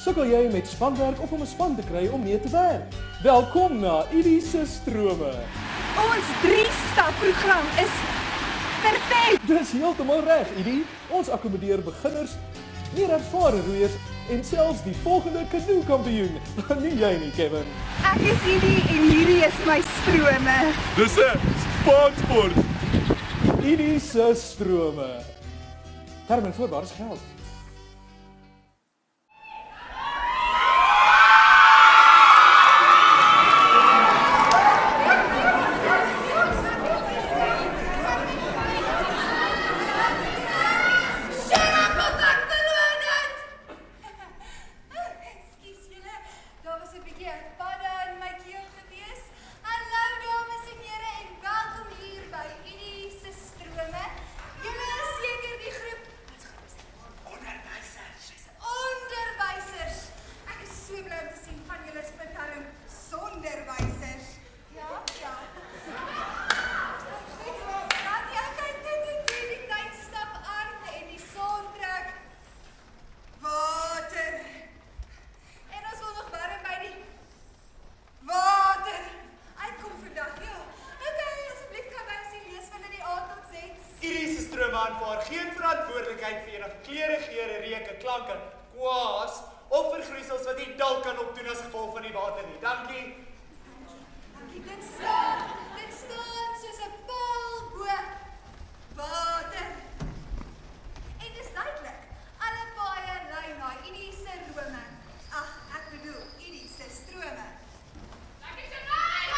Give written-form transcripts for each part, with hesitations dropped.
Sukkel jy met spanwerk of om 'n span te kry om mee te werk? Welkom na Idie se Strome. Ons 3-stap program is perfek. Dis heeltemal reg, Idie. Ons akkommodeer beginners, meer ervare roeiers en selfs die volgende kanoekampioen. Nie jy nie, Kevin. Ek is Idie en hierdie is my strome. Dis 'n spaatsport. Idie se Strome. Termen voorbaar is geld. Aanvaar geen verantwoordelikheid vir enige klere, geure, reuke, klanke, kwaas of vergroeisels wat jy dalk kan opdoen as gevolg van die water nie. Dankie. Dankie. Dit staan soos 'n paal bo water. En dis duidelik, alle paaie lei na Idie se Rome. Ag, ek bedoel Idie se Strome. Dankie so baie.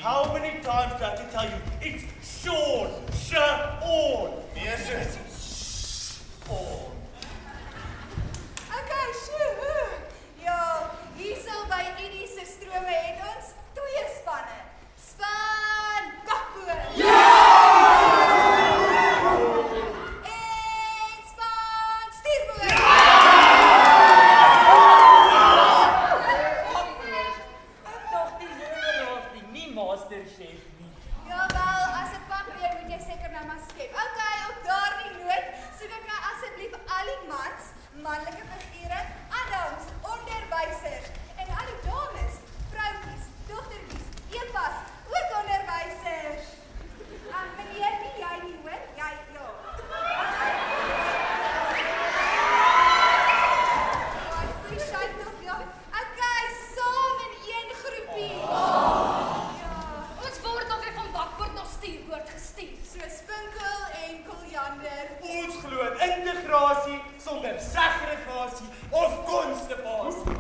How many times do I have to tell you? It's Sean. Sean. Yes, yes. Sean. glo in integrasie sonder segregasie of konstipasie.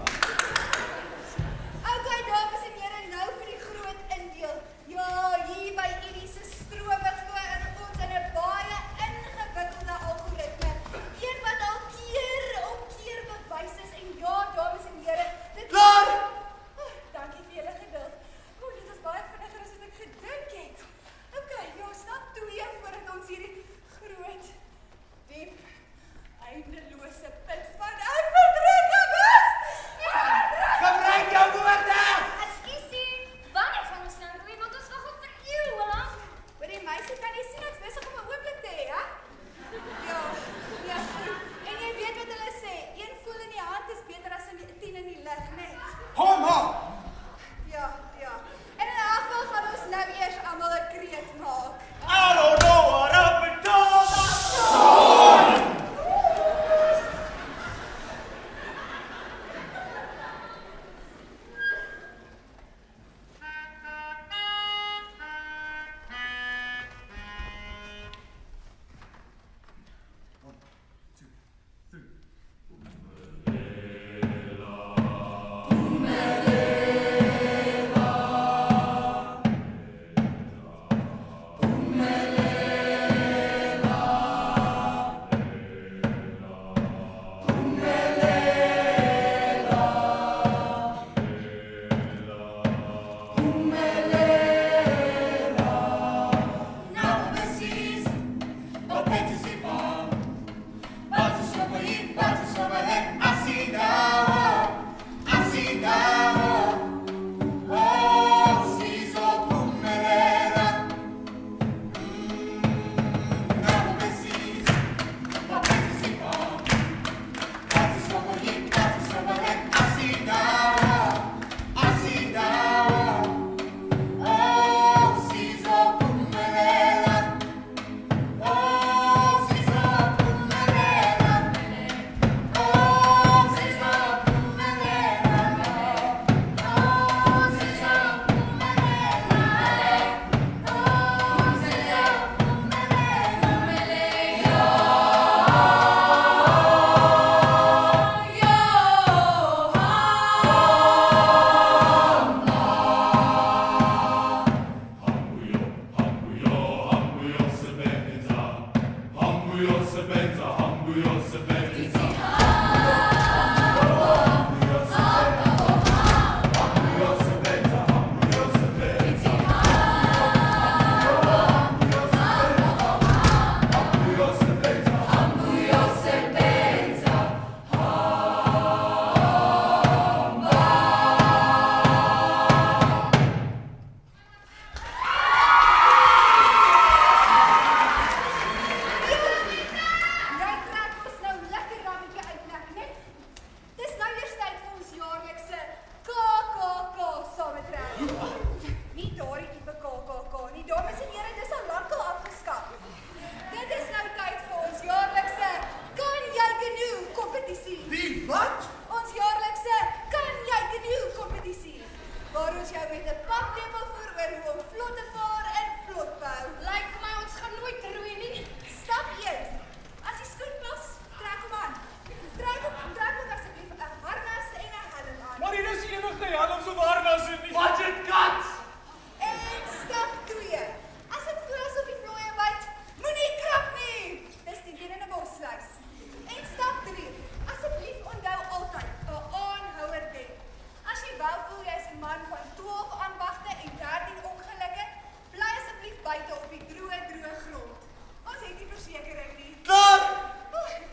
Okay, dames en here, nou vir die groot indeel. Ja, hier by Edie se strome glo ons in 'n baie ingewikkelde algoritme. Een wat al keer op keer bewys is en ja, dames en here, dit Klaar! Dankie vir julle geduld. Dit was baie vinniger as wat ek gedink het. Okay, ja, stap 2 voordat ons hierdie groot, diep, eindelose put van uitverdrukking is. Gebruik jou woorde! Ekskuusie, wanneer gaan ons nou roei? Want ons wag al vir eeue lank. Maar die meisie kan jy sien ek's besig om 'n oomblik te hê, hè? Ja, goed. En jy weet wat hulle sê, 1 voël in die hand is beter as 10 in die lug, né? Hom! Ja. En in elk geval gaan ons nou eers almal 'n kreet maak. I don't know what up and down.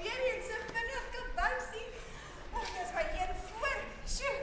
Weer eens 'n vinnige bouncy. Dis my een voor. Sjoe.